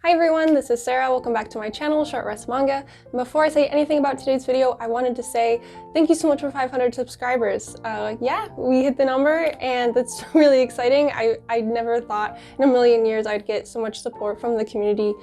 Hi everyone, this is Sarah. Welcome back to my channel, Short Rest Manga. And before I say anything about today's video, I wanted to say thank you so much for 500 subscribers. Yeah, we hit the number and that's really exciting. I never thought in a million years I'd get so much support from the community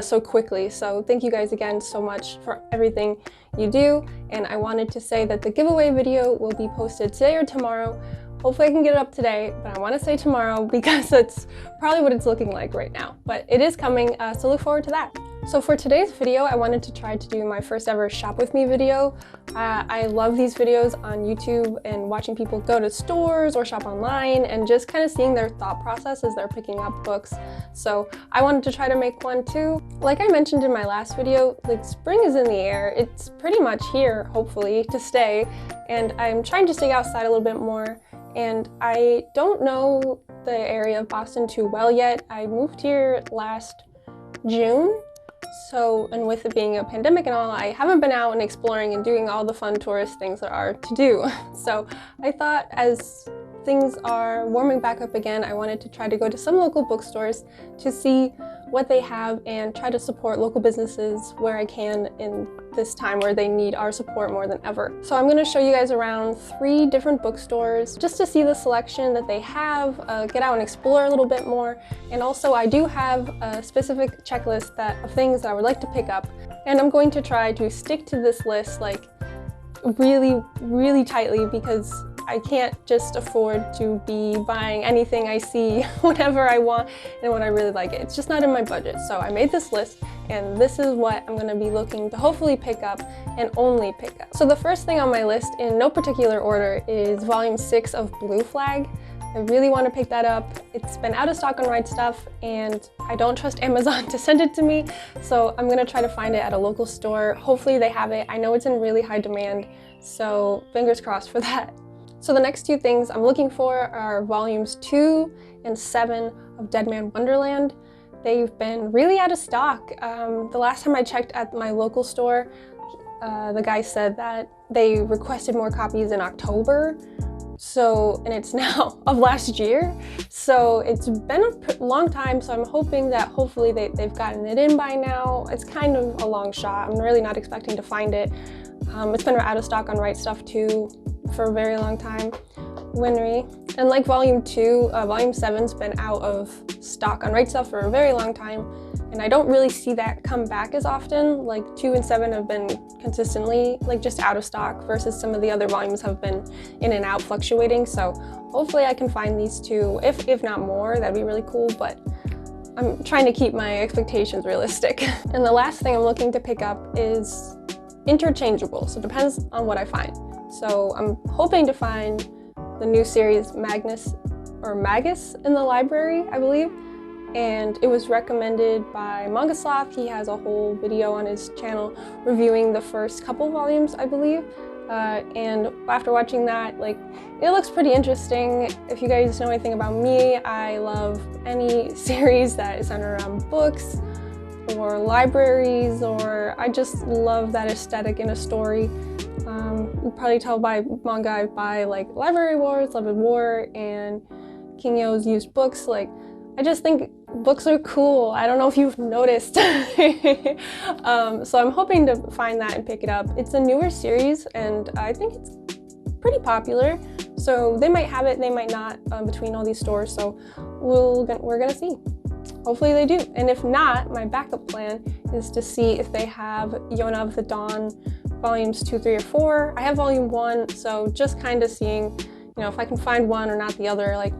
so quickly. So thank you guys again so much for everything you do. And I wanted to say that the giveaway video will be posted today or tomorrow. Hopefully I can get it up today, but I want to say tomorrow because that's probably what it's looking like right now. But it is coming, so look forward to that. So for today's video, I wanted to try to do my first ever shop with me video. I love these videos on YouTube and watching people go to stores or shop online and just kind of seeing their thought process as they're picking up books. So I wanted to try to make one too. Like I mentioned in my last video, like spring is in the air. It's pretty much here, hopefully, to stay. And I'm trying to stay outside a little bit more. And I don't know the area of Boston too well yet. I moved here last June. So, and with it being a pandemic and all, I haven't been out and exploring and doing all the fun tourist things there are to do. So I thought as things are warming back up again, I wanted to try to go to some local bookstores to see what they have and try to support local businesses where I can in this time where they need our support more than ever. So I'm going to show you guys around 3 different bookstores just to see the selection that they have, get out and explore a little bit more. And also I do have a specific checklist of things that I would like to pick up. And I'm going to try to stick to this list like really tightly because I can't just afford to be buying anything I see whenever I want and when I really like it. It's just not in my budget. So I made this list and this is what I'm going to be looking to hopefully pick up and only pick up. So the first thing on my list in no particular order is volume 6 of Blue Flag. I really want to pick that up. It's been out of stock on Right Stuff and I don't trust Amazon to send it to me. So I'm going to try to find it at a local store. Hopefully they have it. I know it's in really high demand. So fingers crossed for that. So the next 2 things I'm looking for are volumes 2 and 7 of Dead Man Wonderland. They've been really out of stock. The last time I checked at my local store, the guy said that they requested more copies in October. So, and it's now of last year. So it's been a long time. So I'm hoping that hopefully they've gotten it in by now. It's kind of a long shot. I'm really not expecting to find it. It's been out of stock on Right Stuff too for a very long time. Winry. And like volume 2, volume 7's been out of stock on Right Stuff for a very long time. And I don't really see that come back as often. Like 2 and 7 have been consistently like just out of stock versus some of the other volumes have been in and out fluctuating. So hopefully I can find these 2, if not more, that'd be really cool. But I'm trying to keep my expectations realistic. And the last thing I'm looking to pick up is interchangeable. So it depends on what I find. So I'm hoping to find the new series Magus in the library, I believe. And it was recommended by Manga. He has a whole video on his channel reviewing the first couple volumes, I believe. And after watching that, like, it looks pretty interesting. If you guys know anything about me, I love any series that is centered around books or libraries, or I just love that aesthetic in a story. You can probably tell by manga I buy like Library Wars, Love and War, and King Yo's used books. Like, I just think books are cool. I don't know if you've noticed. So I'm hoping to find that and pick it up. It's a newer series and I think it's pretty popular. So they might have it, they might not, between all these stores. So we're gonna see. Hopefully they do. And if not, my backup plan is to see if they have Yona of the Dawn volumes 2, 3, or 4. I have volume 1, so just kind of seeing, you know, if I can find one or not the other. Like,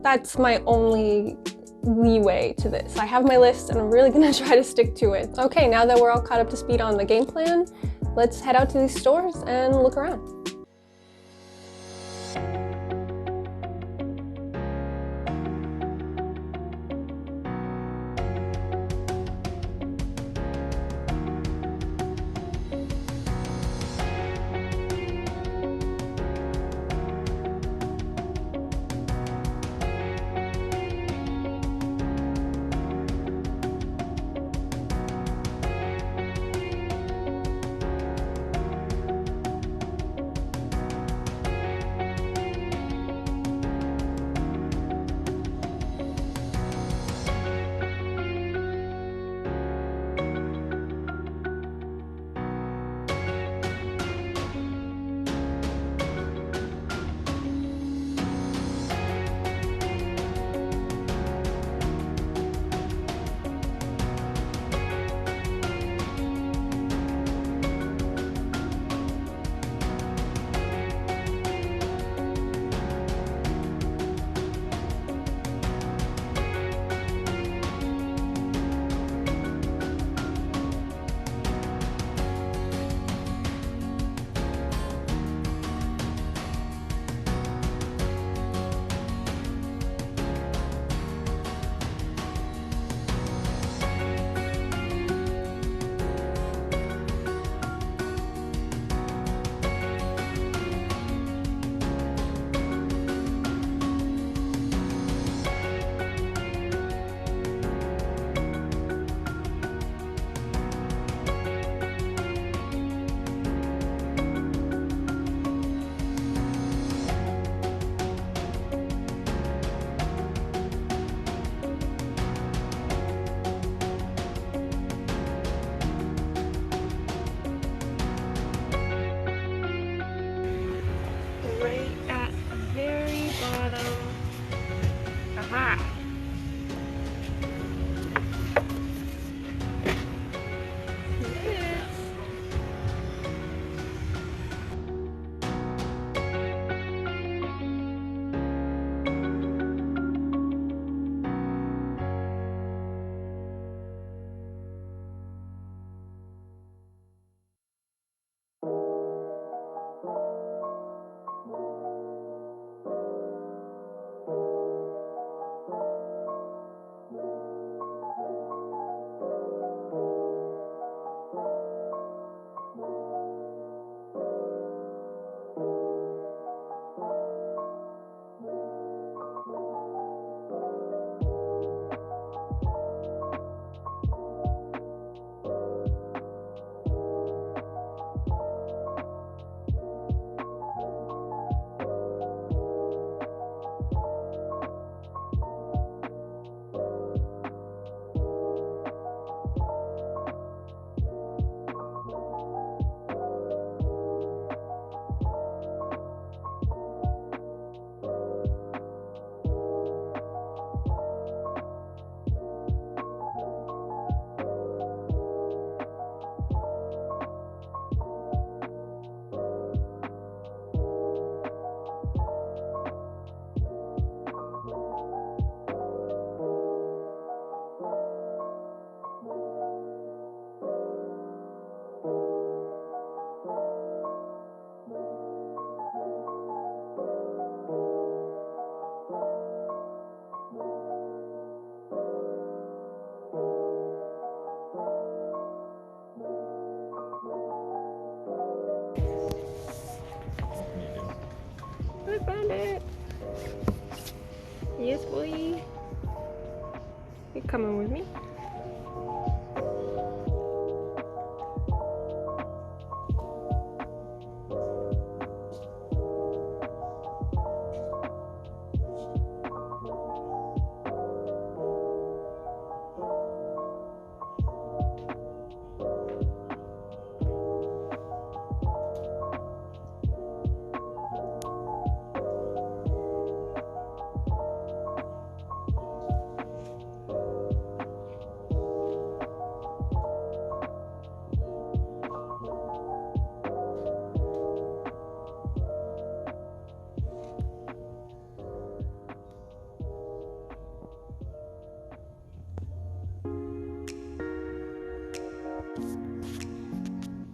that's my only leeway to this. I have my list and I'm really gonna try to stick to it. Okay, now that we're all caught up to speed on the game plan, let's head out to these stores and look around. Ha! I found it! Yes, boy! You coming with me?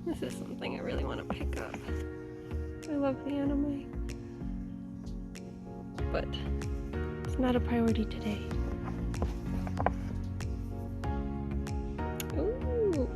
This is something I really want to pick up. I love the anime, but it's not a priority today. Ooh.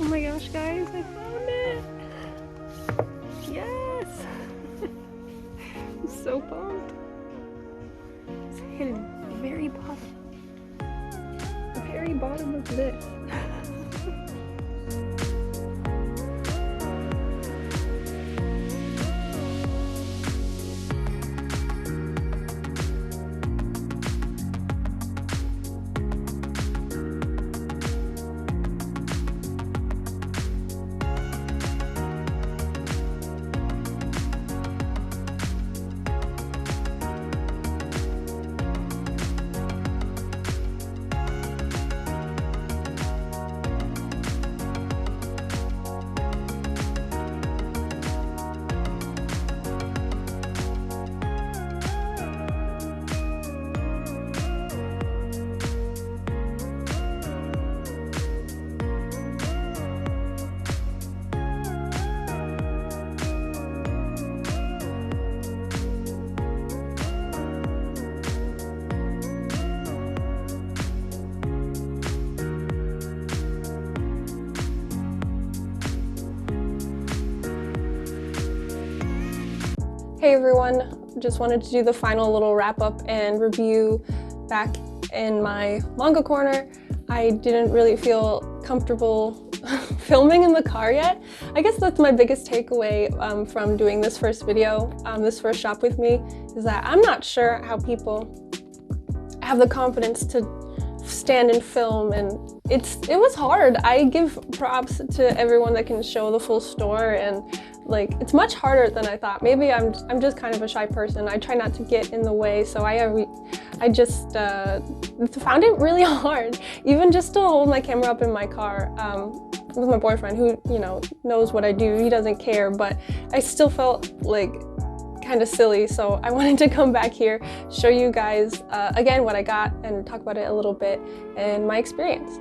Oh my gosh, guys, I found it! Yes! I'm so pumped. It's hidden at the very bottom. The very bottom of this. Hey everyone, just wanted to do the final little wrap up and review back in my manga corner. I didn't really feel comfortable filming in the car yet. I guess that's my biggest takeaway from doing this first video, this first shop with me, is that I'm not sure how people have the confidence to stand and film, and it was hard. I give props to everyone that can show the full store, and like it's much harder than I thought. Maybe I'm just kind of a shy person. I try not to get in the way, so I just found it really hard, even just to hold my camera up in my car with my boyfriend, who, you know, knows what I do. He doesn't care, but I still felt like kind of silly, so I wanted to come back here, show you guys again what I got, and talk about it a little bit and my experience.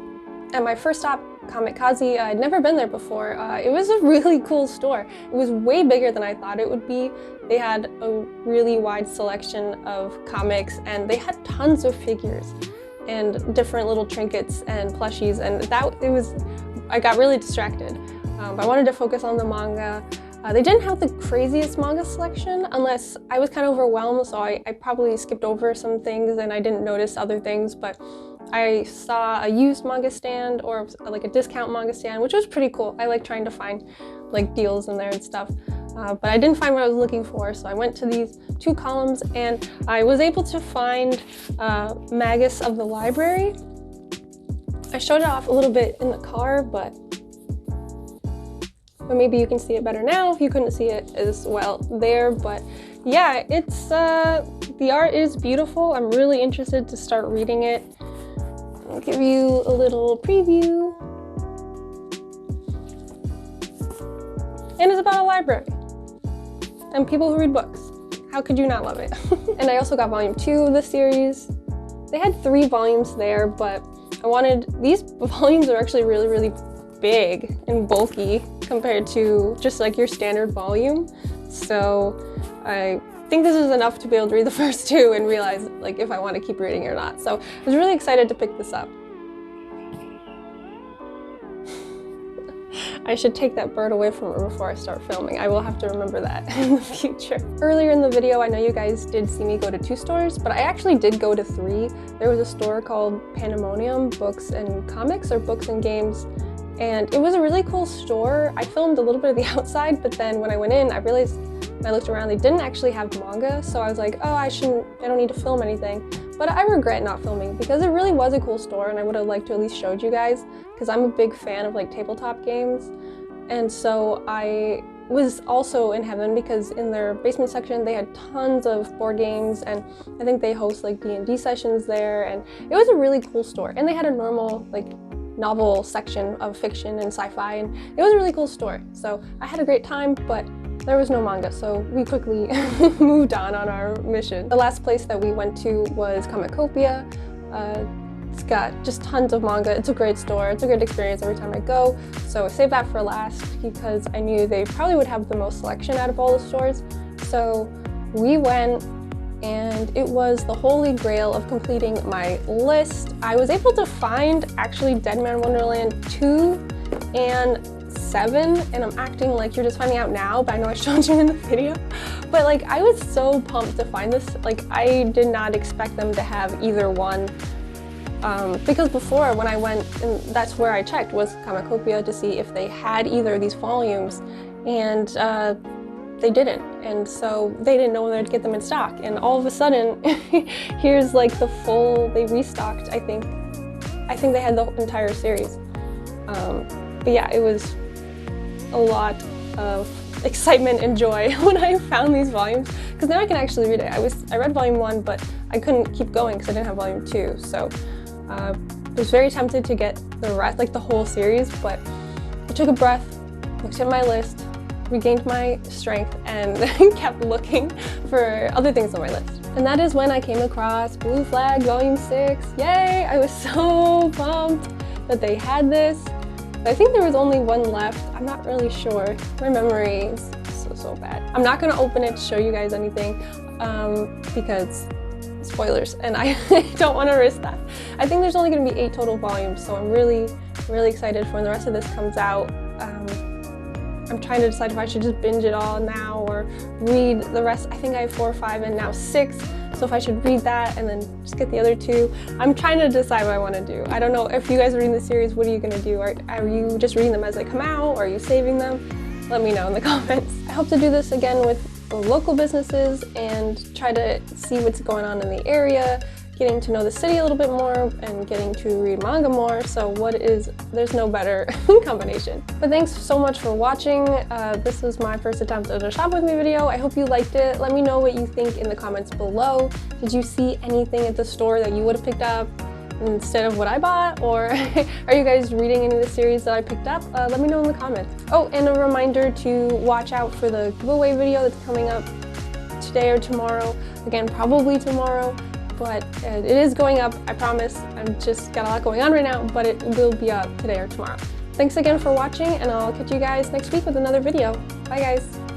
At my first stop, Kamikaze, I'd never been there before. It was a really cool store. It was way bigger than I thought it would be. They had a really wide selection of comics, and they had tons of figures and different little trinkets and plushies, and I got really distracted. I wanted to focus on the manga. They didn't have the craziest manga selection, unless I was kind of overwhelmed, so I probably skipped over some things and I didn't notice other things, but I saw a used manga stand, or like a discount manga stand, which was pretty cool. I like trying to find like deals in there and stuff, but I didn't find what I was looking for, so I went to these two columns and I was able to find Magus of the Library. I showed it off a little bit in the car, but maybe you can see it better now if you couldn't see it as well there. But yeah, it's the art is beautiful. I'm really interested to start reading it. I'll give you a little preview. And it's about a library and people who read books. How could you not love it? And I also got volume 2 of the series. They had 3 volumes there, but these volumes are actually really, really big and bulky compared to just like your standard volume. So I think this is enough to be able to read the first 2 and realize like if I want to keep reading or not. So I was really excited to pick this up. I should take that bird away from her before I start filming. I will have to remember that in the future. Earlier in the video, I know you guys did see me go to 2 stores, but I actually did go to 3. There was a store called Pandemonium Books and Comics, or Books and Games, and it was a really cool store. I filmed a little bit of the outside, but then when I went in, I realized when I looked around, they didn't actually have manga, so I was like, oh, I don't need to film anything. But I regret not filming, because it really was a cool store, and I would have liked to at least showed you guys, because I'm a big fan of like tabletop games. And so I was also in heaven, because in their basement section they had tons of board games, and I think they host like D&D sessions there, and it was a really cool store. And they had a normal like novel section of fiction and sci-fi, and it was a really cool store. So I had a great time, but there was no manga, so we quickly moved on our mission. The last place that we went to was Comicopia. It's got just tons of manga. It's a great store. It's a great experience every time I go. So I saved that for last because I knew they probably would have the most selection out of all the stores. So we went, and it was the holy grail of completing my list. I was able to find actually Dead Man Wonderland 2 and 7, and I'm acting like you're just finding out now, but I know I showed you in the video. But like, I was so pumped to find this. Like, I did not expect them to have either one. Because before, when I went, and that's where I checked, was Comicopia to see if they had either of these volumes, and they didn't. And so they didn't know when they'd get them in stock. And all of a sudden, here's like the full, they restocked, I think they had the entire series. But yeah, it was a lot of excitement and joy when I found these volumes, because now I can actually read it. I read volume 1, but I couldn't keep going because I didn't have volume 2. So I was very tempted to get the rest, like the whole series, but I took a breath, looked at my list, regained my strength, and kept looking for other things on my list. And that is when I came across Blue Flag Volume 6. Yay! I was so pumped that they had this. I think there was only one left. I'm not really sure. My memory is so bad. I'm not gonna open it to show you guys anything because spoilers, and I don't want to risk that. I think there's only gonna be 8 total volumes, so I'm really excited for when the rest of this comes out. I'm trying to decide if I should just binge it all now or read the rest. I think I have 4 or 5 and now 6. So if I should read that and then just get the other 2. I'm trying to decide what I want to do. I don't know if you guys are reading the series, what are you going to do? Are you just reading them as they come out, or are you saving them? Let me know in the comments. I hope to do this again with local businesses and try to see what's going on in the area, getting to know the city a little bit more and getting to read manga more. So there's no better combination. But thanks so much for watching. This was my first attempt at a shop with me video. I hope you liked it. Let me know what you think in the comments below. Did you see anything at the store that you would have picked up instead of what I bought? Or are you guys reading any of the series that I picked up? Let me know in the comments. Oh, and a reminder to watch out for the giveaway video that's coming up today or tomorrow. Again, probably tomorrow. But it is going up, I promise. I've just got a lot going on right now, but it will be up today or tomorrow. Thanks again for watching, and I'll catch you guys next week with another video. Bye guys!